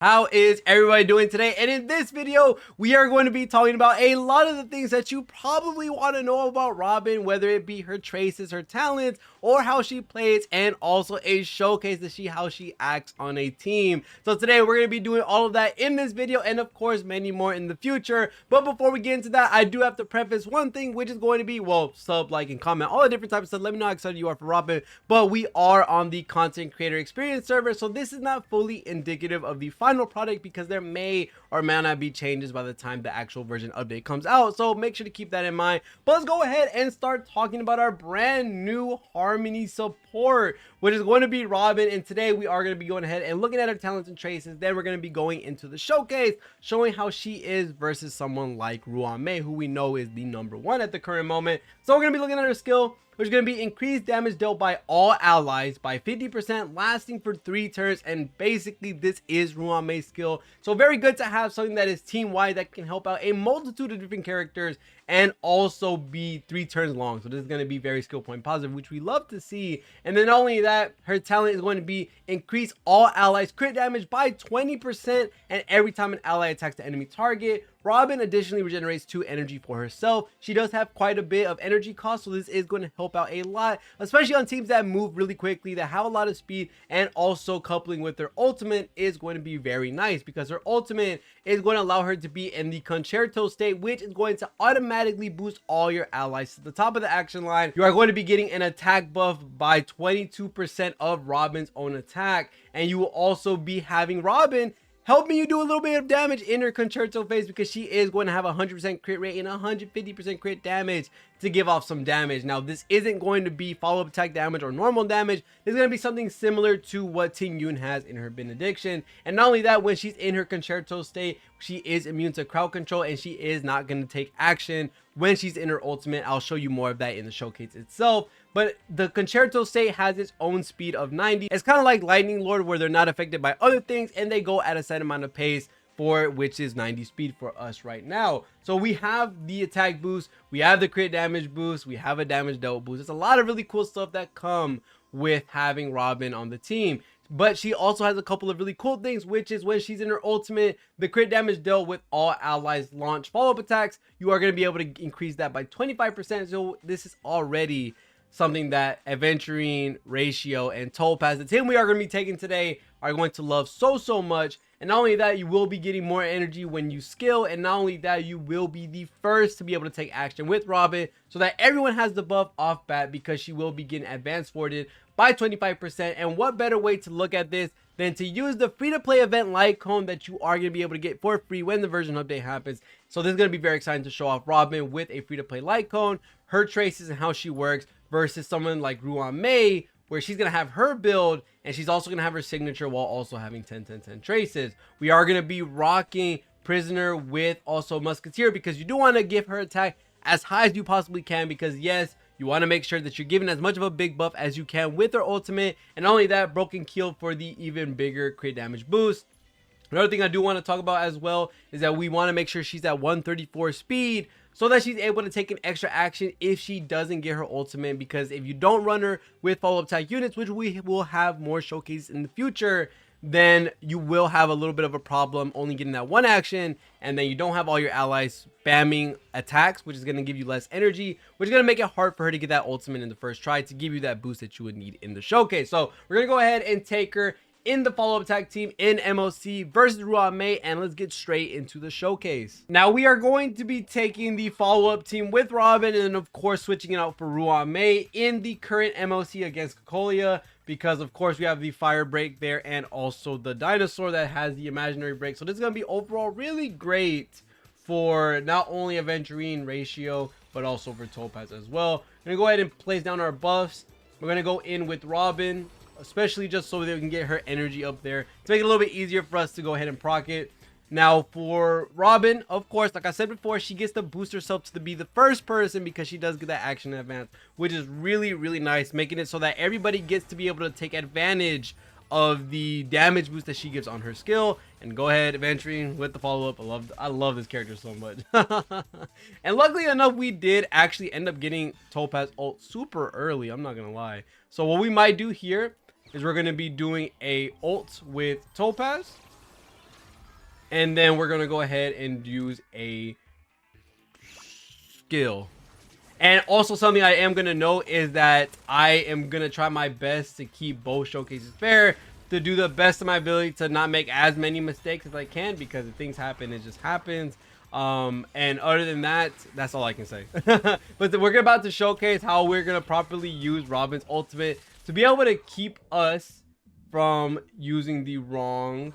How is everybody doing today? And in this video, we are going to be talking about a lot of the things that you probably want to know about Robin, whether it be her traces, her talents, or how she plays, and also a showcase to see how she acts on a team. So today, we're going to be doing all of that in this video, and of course, many more in the future. But before we get into that, I do have to preface one thing, which is going to be, well, sub, like, and comment, all the different types of stuff. Let me know how excited you are for Robin. But we are on the content creator experience server, so this is not fully indicative of the final product because there may or may not be changes by the time the actual version update comes out, so make sure to keep that in mind. But let's go ahead and start talking about our brand new Harmony support, which is going to be Robin. And today we are going to be going ahead and looking at her talents and traces. Then we're going to be going into the showcase, showing how she is versus someone like Ruan, who we know is the #1 at the current moment. So we're going to be looking at her skill, which is going to be increased damage dealt by all allies by 50%, lasting for 3 turns. And basically this is Ruan's skill, so very good to have something that is team wide that can help out a multitude of different characters and also be 3 turns long. So this is going to be very skill point positive, which we love to see. And then not only that, her talent is going to be increase all allies crit damage by 20%, and every time an ally attacks the enemy target. Robin additionally regenerates 2 energy for herself. She does have quite a bit of energy cost, so this is going to help out a lot, especially on teams that move really quickly, that have a lot of speed. And also coupling with her ultimate is going to be very nice, because her ultimate is going to allow her to be in the concerto state, which is going to automatically boost all your allies to the top of the action line. You are going to be getting an attack buff by 22% of Robin's own attack, and you will also be having Robin helping you do a little bit of damage in her concerto phase, because she is going to have a 100% crit rate and 150% crit damage to give off some damage. Now this isn't going to be follow-up attack damage or normal damage. It's going to be something similar to what Ting Yun has in her benediction. And not only that, when she's in her concerto state, she is immune to crowd control, and she is not going to take action when she's in her ultimate. I'll show you more of that in the showcase itself. But the concerto state has its own speed of 90. It's kind of like Lightning Lord, where they're not affected by other things and they go at a set amount of pace, for which is 90 speed for us right now. So we have the attack boost, we have the crit damage boost, we have a damage dealt boost. There's a lot of really cool stuff that come with having Robin on the team. But she also has a couple of really cool things, which is when she's in her ultimate, the crit damage dealt with all allies launch follow-up attacks, you are going to be able to increase that by 25%. So this is already something that Aventurine, Ratio, and Topaz, the team we are going to be taking today, are going to love so much. And not only that, you will be getting more energy when you skill, and not only that, you will be the first to be able to take action with Robin, so that everyone has the buff off bat, because she will be getting advanced forwarded by 25%. And what better way to look at this than to use the free-to-play event Lightcone that you are going to be able to get for free when the version update happens. So this is going to be very exciting to show off Robin with a free-to-play Lightcone, her traces, and how she works, versus someone like Ruan, where she's going to have her build, and she's also going to have her signature while also having 10-10-10 traces. We are going to be rocking Prisoner with also Musketeer, because you do want to give her attack as high as you possibly can, because yes, you want to make sure that you're giving as much of a big buff as you can with her ultimate. And not only that, Broken Keel for the even bigger crit damage boost. Another thing I do want to talk about as well is that we want to make sure she's at 134 speed, so that she's able to take an extra action if she doesn't get her ultimate. Because if you don't run her with follow-up attack units, which we will have more showcases in the future, then you will have a little bit of a problem only getting that one action, and then you don't have all your allies spamming attacks, which is going to give you less energy, which is going to make it hard for her to get that ultimate in the first try to give you that boost that you would need in the showcase. So we're going to go ahead and take her in the follow-up attack team in MOC versus Ruan, and let's get straight into the showcase. Now we are going to be taking the follow-up team with Robin, and of course switching it out for Ruan in the current MOC against Cocolia, because of course we have the fire break there and also the dinosaur that has the imaginary break. So this is going to be overall really great for not only Aventurine, Ratio, but also for Topaz as well. We're going to go ahead and place down our buffs. We're going to go in with Robin, especially just so that we can get her energy up there to make it a little bit easier for us to go ahead and proc it. Now for Robin, of course, like I said before, she gets to boost herself to be the first person, because she does get that action in advance, which is really nice, making it so that everybody gets to be able to take advantage of the damage boost that she gives on her skill. And go ahead, Aventurine with the follow-up. I love this character so much. And luckily enough, we did actually end up getting Topaz ult super early, I'm not gonna lie. So what we might do here is we're going to be doing a ult with Topaz. And then we're going to go ahead and use a skill. And also something I am going to note is that I am going to try my best to keep both showcases fair, to do the best of my ability to not make as many mistakes as I can, because if things happen, it just happens. And other than that, that's all I can say. But we're about to showcase how we're going to properly use Robin's ultimate to be able to keep us from using the wrong...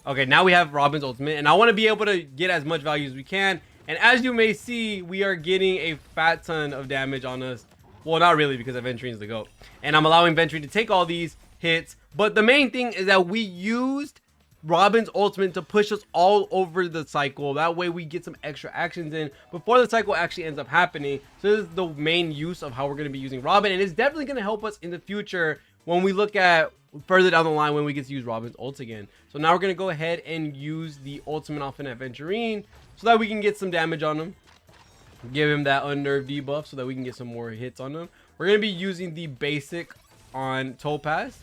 Okay, now we have Robin's ultimate, and I want to be able to get as much value as we can. And as you may see, we are getting a fat ton of damage on us. Well, not really, because Aventure's the GOAT. And I'm allowing Venture to take all these hits. But the main thing is that we used Robin's ultimate to push us all over the cycle. That way we get some extra actions in before the cycle actually ends up happening. So this is the main use of how we're going to be using Robin. And it's definitely going to help us in the future when we look at further down the line when we get to use Robin's ult again. So now we're going to go ahead and use the ultimate off an Aventurine so that we can get some damage on him. Give him that unnerve debuff so that we can get some more hits on him. We're going to be using the basic on Topaz.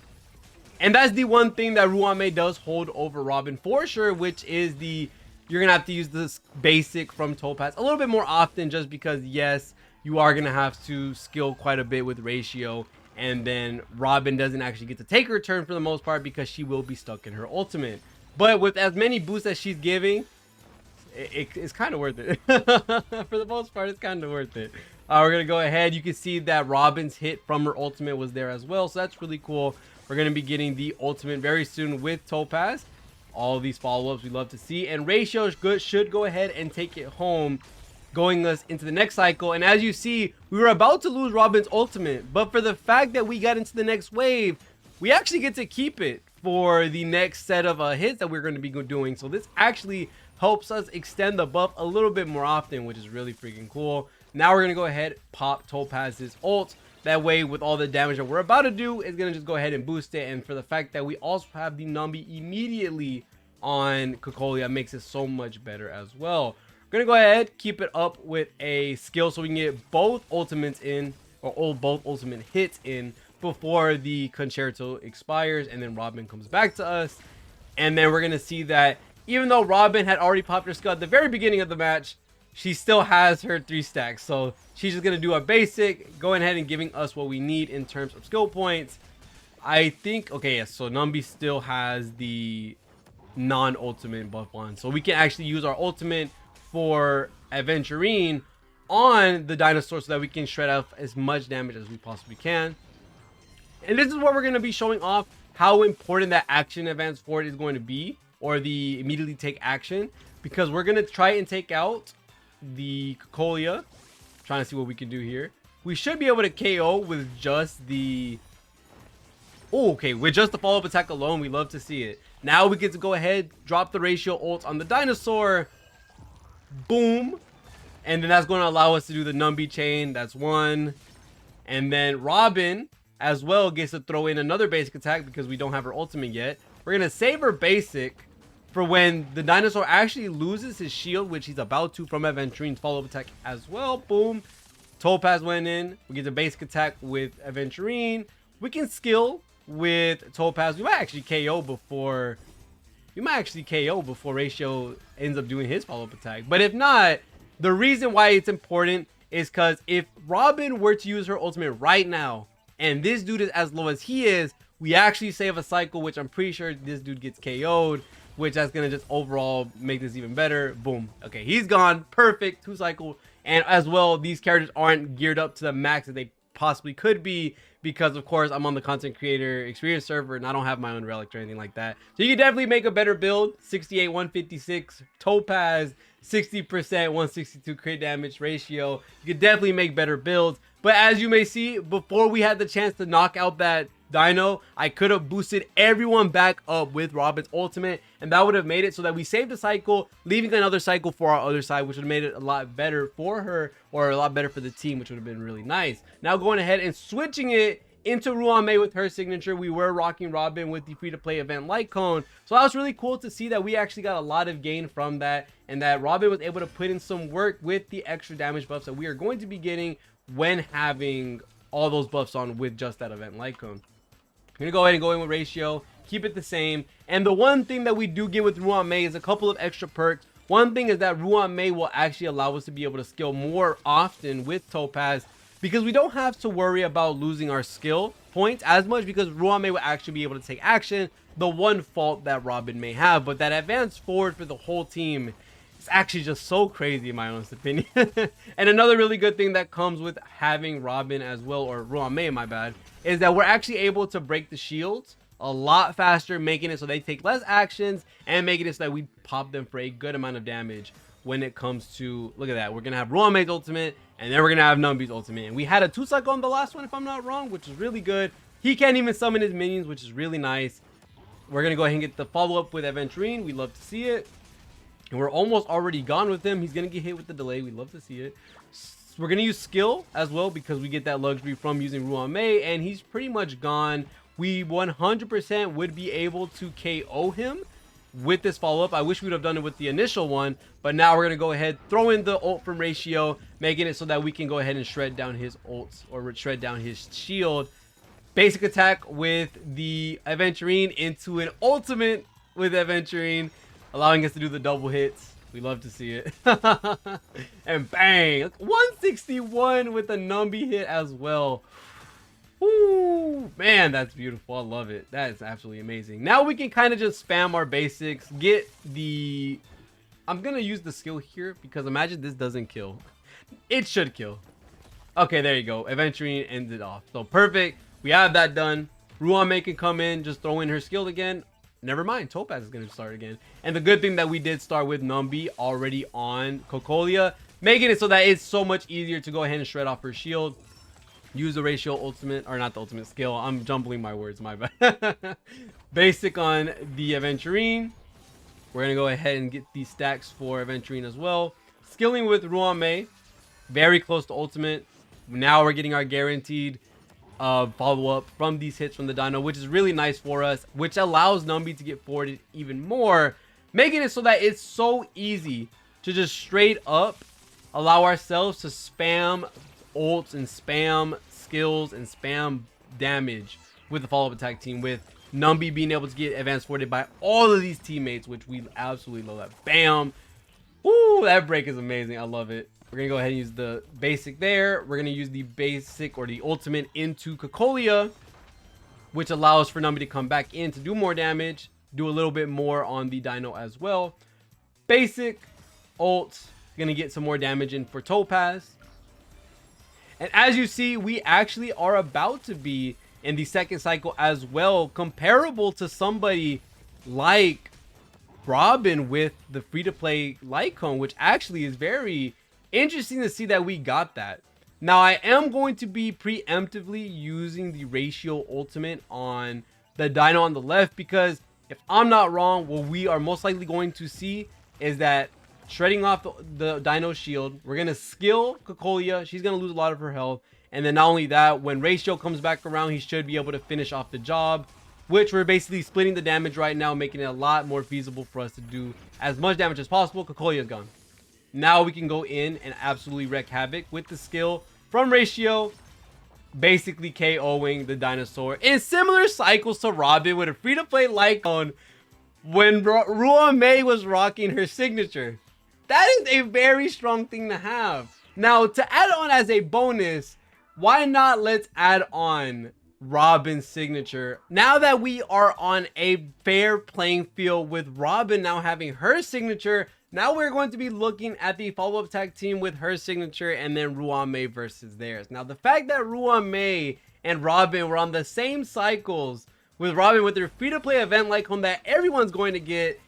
And that's the one thing that Ruan does hold over Robin for sure, which is the... You're going to have to use this basic from Topaz a little bit more often, just because, yes, you are going to have to skill quite a bit with ratio. And then Robin doesn't actually get to take her turn for the most part because she will be stuck in her ultimate. But with as many boosts as she's giving, it's kind of worth it. For the most part, it's kind of worth it. We're going to go ahead. You can see that Robin's hit from her ultimate was there as well. So that's really cool. We're going to be getting the ultimate very soon with Topaz. All these follow-ups we love to see. And Ratio should go ahead and take it home, going us into the next cycle. And as you see, we were about to lose Robin's ultimate, but for the fact that we got into the next wave, we actually get to keep it for the next set of hits that we're going to be doing. So this actually helps us extend the buff a little bit more often, which is really freaking cool. Now we're going to go ahead, pop Topaz's ult. That way, with all the damage that we're about to do, it's going to just go ahead and boost it. And for the fact that we also have the Numby immediately on Cocolia, makes it so much better as well. We're gonna go ahead, keep it up with a skill so we can get both ultimates in, or both ultimate hits in before the concerto expires, and then Robin comes back to us. And then we're gonna see that even though Robin had already popped her skill at the very beginning of the match, she still has her 3 stacks. So she's just gonna do a basic, going ahead and giving us what we need in terms of skill points. I think, okay, yes, so Numby still has the non-ultimate buff on, so we can actually use our ultimate for Aventurine on the dinosaur so that we can shred off as much damage as we possibly can. And this is what we're going to be showing off, how important that action advance for it is going to be, or the immediately take action, because we're going to try and take out the Cocolia. Trying to see what we can do here. We should be able to KO with just the... Oh, okay, with just the follow-up attack alone. We love to see it. Now we get to go ahead, drop the ratio ult on the dinosaur. Boom. And then that's going to allow us to do the Numby chain. That's one. And then Robin as well gets to throw in another basic attack because we don't have her ultimate yet. We're going to save her basic for when the dinosaur actually loses his shield, which he's about to from Aventurine's follow-up attack as well. Boom. Topaz went in. We get the basic attack with Aventurine. We can skill with Topaz. We might actually KO before Ratio ends up doing his follow-up attack. But if not, the reason why it's important is because if Robin were to use her ultimate right now and this dude is as low as he is, we actually save a cycle, which I'm pretty sure this dude gets KO'd, which that's gonna just overall make this even better. Boom. Okay, he's gone. Perfect. 2 cycle. And as well, these characters aren't geared up to the max that they possibly could be, because of course I'm on the content creator experience server and I don't have my own relic or anything like that. So you can definitely make a better build. 68 156 Topaz, 60% 162 crit damage ratio. You could definitely make better builds. But as you may see, before we had the chance to knock out that dino, I could have boosted everyone back up with Robin's ultimate, and that would have made it so that we saved a cycle, leaving another cycle for our other side, which would have made it a lot better for her, or a lot better for the team, which would have been really nice. Now going ahead and switching it into Ruan with her signature, we were rocking Robin with the free-to-play event Lightcone. So that was really cool to see that we actually got a lot of gain from that, and that Robin was able to put in some work with the extra damage buffs that we are going to be getting when having all those buffs on with just that event Lightcone. I'm gonna go ahead and go in with ratio, keep it the same. And the one thing that we do get with Ruan Mei is a couple of extra perks. One thing is that Ruan Mei will actually allow us to be able to skill more often with Topaz, because we don't have to worry about losing our skill points as much, because Ruan Mei will actually be able to take action. The one fault that Robin may have, but that advance forward for the whole team is actually just so crazy in my honest opinion. And another really good thing that comes with having Robin as well, or Ruan Mei, my bad, is that we're actually able to break the shields a lot faster, making it so they take less actions and making it so that we pop them for a good amount of damage when it comes to, look at that, we're gonna have Ruan Mei's ultimate, and then we're gonna have Numby's ultimate. And we had a 2-cycle on the last one, if I'm not wrong, which is really good. He can't even summon his minions, which is really nice. We're gonna go ahead and get the follow-up with Aventurine. We love to see it. And we're almost already gone with him. He's gonna get hit with the delay. We love to see it. We're gonna use skill as well, because we get that luxury from using Ruan Mei, and he's pretty much gone. We 100% would be able to KO him with this follow-up. I wish we would have done it with the initial one, but now we're gonna go ahead, throw in the ult from Ratio, making it so that we can go ahead and shred down his ults, or shred down his shield. Basic attack with the Aventurine into an ultimate with Aventurine, allowing us to do the double hits. We love to see it. And bang, 161 with a Numby hit as well. Ooh, man, that's beautiful. I love it. That is absolutely amazing. Now we can kind of just spam our basics, get the, I'm gonna use the skill here, because imagine this doesn't kill. It should kill. Okay, there you go. Aventurine ends it off. So perfect. We have that done. Ruan Mei can come in, just throw in her skill again. Never mind, Topaz is going to start again. And the good thing that we did start with Numby already on Cocolia, making it so that it's so much easier to go ahead and shred off her shield. Use the Ratio ultimate, or not the ultimate skill. I'm jumbling my words, my bad. Basic on the Aventurine. We're going to go ahead and get these stacks for Aventurine as well. Skilling with Ruan Mei, very close to ultimate. Now we're getting our guaranteed follow-up from these hits from the Dino, which is really nice for us, which allows Numby to get forwarded even more, making it so that it's so easy to just straight up allow ourselves to spam ults and spam skills and spam damage with the follow-up attack team, with Numby being able to get advance forwarded by all of these teammates, which we absolutely love. That bam. Ooh, that break is amazing. I love it. We're gonna go ahead and use the basic there. We're gonna use the basic, or the ultimate, into Cocolia, which allows for Numby to come back in to do more damage, do a little bit more on the Dino as well. Basic ult, gonna get some more damage in for Topaz. And as you see, we actually are about to be in the second cycle as well, comparable to somebody like Robin with the free-to-play Lightcone, which actually is very interesting to see that we got that. Now I am going to be preemptively using the Ratio ultimate on the Dino on the left, because if I'm not wrong, what we are most likely going to see is that shredding off the Dino shield, we're gonna skill Cocolia, she's gonna lose a lot of her health, and then not only that, when Ratio comes back around, he should be able to finish off the job, which we're basically splitting the damage right now, making it a lot more feasible for us to do as much damage as possible. Cocolia is gone. Now we can go in and absolutely wreak havoc with the skill from Ratio, basically KOing the dinosaur in similar cycles to Robin with a free-to-play Lightcone when Ruan Mei was rocking her signature. That is a very strong thing to have. Now, to add on as a bonus, why not let's add on Robin's signature? Now that we are on a fair playing field with Robin now having her signature, now we're going to be looking at the follow-up tag team with her signature, and then Ruan Mei versus theirs. Now, the fact that Ruan Mei and Robin were on the same cycles, with Robin with their free-to-play event Lightcone that everyone's going to get,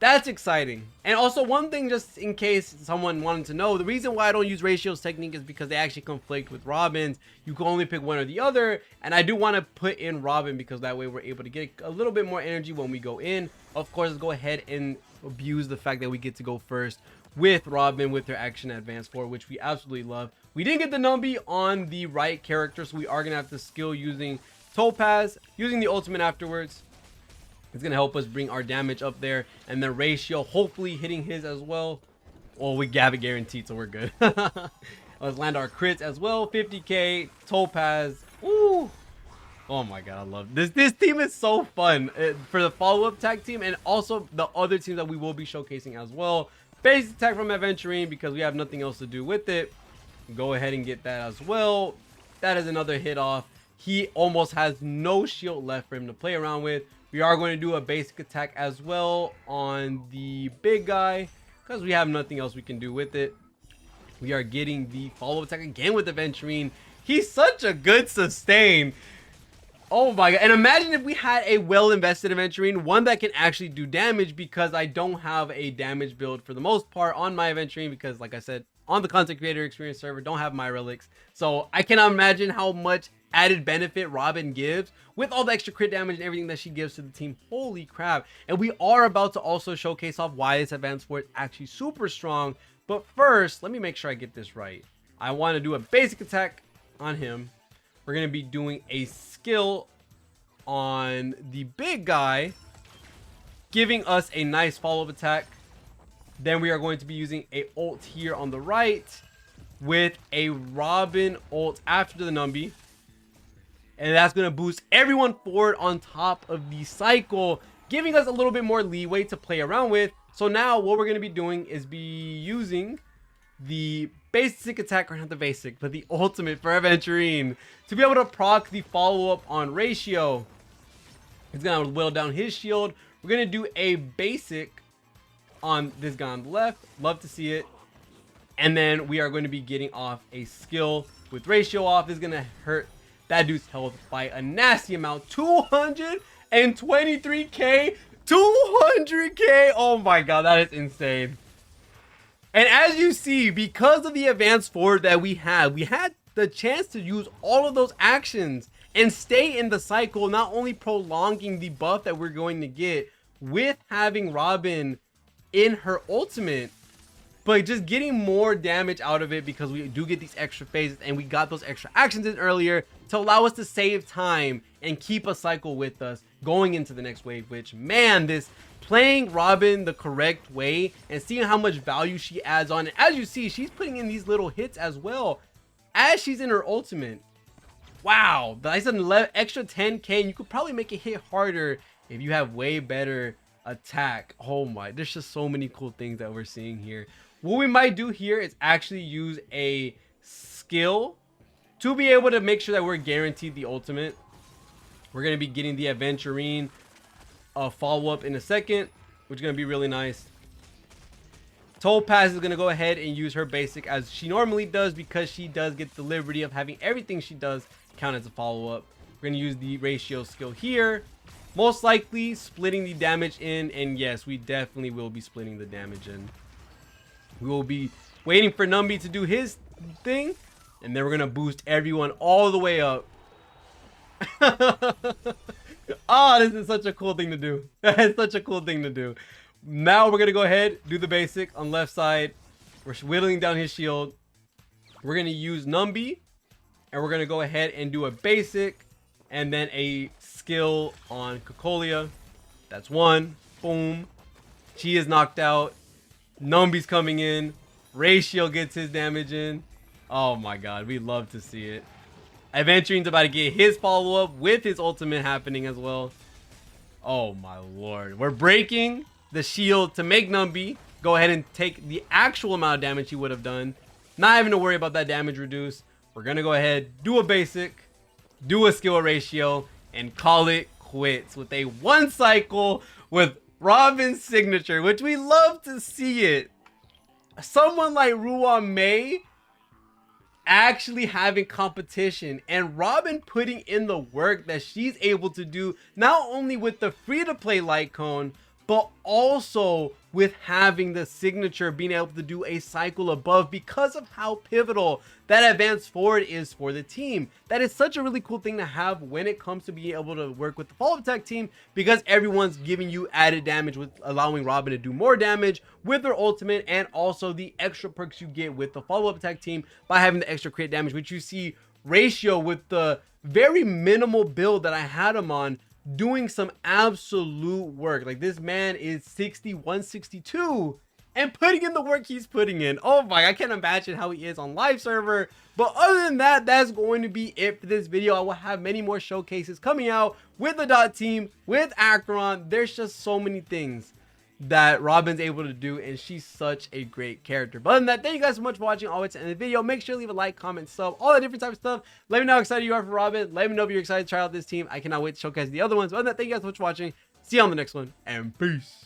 that's exciting. And also, one thing, just in case someone wanted to know, the reason why I don't use Ratio's technique is because they actually conflict with Robin's. You can only pick one or the other, and I do want to put in Robin because that way we're able to get a little bit more energy when we go in. Of course, let's go ahead and abuse the fact that we get to go first with Robin with her action advance forward, which we absolutely love. We didn't get the Numby on the right character, so we are gonna have to skill using Topaz, using the ultimate afterwards. It's gonna help us bring our damage up there, and then Ratio hopefully hitting his as well. Well, we have it guaranteed, so we're good. Let's land our crits as well. 50k Topaz. Ooh, Oh my god, I love this. This team is so fun for the follow-up tag team, and also the other teams that we will be showcasing as well. Base attack from Aventurine because we have nothing else to do with it. Go ahead and get that as well. That is another hit off. He almost has no shield left for him to play around with. We are going to do a basic attack as well on the big guy because we have nothing else we can do with it. We are getting the follow-up attack again with Aventurine. He's such a good sustain. Oh my god. And imagine if we had a well-invested Aventurine, one that can actually do damage, because I don't have a damage build for the most part on my Aventurine because, like I said, on the content creator experience server, don't have my relics. So I cannot imagine how much added benefit Robin gives with all the extra crit damage and everything that she gives to the team. Holy crap. And we are about to also showcase off why this advanced force is actually super strong. But first, let me make sure I get this right. I want to do a basic attack on him. We're going to be doing a skill on the big guy, giving us a nice follow-up attack. Then we are going to be using a ult here on the right with a Robin ult after the Numby. And that's going to boost everyone forward on top of the cycle, giving us a little bit more leeway to play around with. So now what we're going to be doing is be using the basic attack, or not the basic, but the ultimate for Aventurine to be able to proc the follow-up on Ratio. It's going to whittle down his shield. We're going to do a basic on this guy on the left. Love to see it. And then we are going to be getting off a skill with Ratio off. Is going to hurt that dude's health by a nasty amount. 223k, 200k. Oh my god, that is insane. And as you see, because of the advanced forward that we had the chance to use all of those actions and stay in the cycle, not only prolonging the buff that we're going to get with having Robin in her ultimate, but just getting more damage out of it because we do get these extra phases and we got those extra actions in earlier to allow us to save time and keep a cycle with us going into the next wave. Which, man, this playing Robin the correct way and seeing how much value she adds on. And as you see, she's putting in these little hits as well as she's in her ultimate. Wow, that's an extra 10k, and you could probably make it hit harder if you have way better attack. Oh my, there's just so many cool things that we're seeing here. What we might do here is actually use a skill to be able to make sure that we're guaranteed the ultimate. We're going to be getting the Aventurine follow-up in a second, which is going to be really nice. Topaz is going to go ahead and use her basic as she normally does, because she does get the liberty of having everything she does count as a follow-up. We're going to use the Ratio skill here, most likely splitting the damage in, and yes, we definitely will be splitting the damage in. We will be waiting for Numby to do his thing, and then we're going to boost everyone all the way up. Oh, this is such a cool thing to do. That's such a cool thing to do. Now we're going to go ahead, do the basic on left side. We're whittling down his shield. We're going to use Numby, and we're going to go ahead and do a basic and then a skill on Cocolia. That's one. Boom. She is knocked out. Numby's coming in. Ratio gets his damage in. Oh my god, we love to see it. Aventurine's about to get his follow-up with his ultimate happening as well. Oh my lord. We're breaking the shield to make Numby go ahead and take the actual amount of damage he would have done. Not having to worry about that damage reduce. We're going to go ahead, do a basic, do a skill Ratio, and call it quits with a one cycle with Robin's signature, which we love to see it. Someone like Ruan May actually having competition, and Robin putting in the work that she's able to do, not only with the free-to-play Lightcone, but also with having the signature, being able to do a cycle above because of how pivotal that advanced forward is for the team. That is such a really cool thing to have when it comes to being able to work with the follow-up attack team, because everyone's giving you added damage with allowing Robin to do more damage with their ultimate, and also the extra perks you get with the follow-up attack team by having the extra crit damage, which you see Ratio with the very minimal build that I had him on doing some absolute work. Like, this man is 61, 62, and putting in the work he's putting in. Oh my, I can't imagine how he is on live server. But other than that, that's going to be it for this video. I will have many more showcases coming out with the Dot team, with Acheron. There's just so many things that Robin's able to do, and she's such a great character. But other than that, thank you guys so much for watching all the way to the end of the video. Make sure to leave a like, comment, sub, all that different type of stuff. Let me know how excited you are for Robin. Let me know if you're excited to try out this team. I cannot wait to showcase the other ones. But other than that, thank you guys so much for watching. See you on the next one, and peace.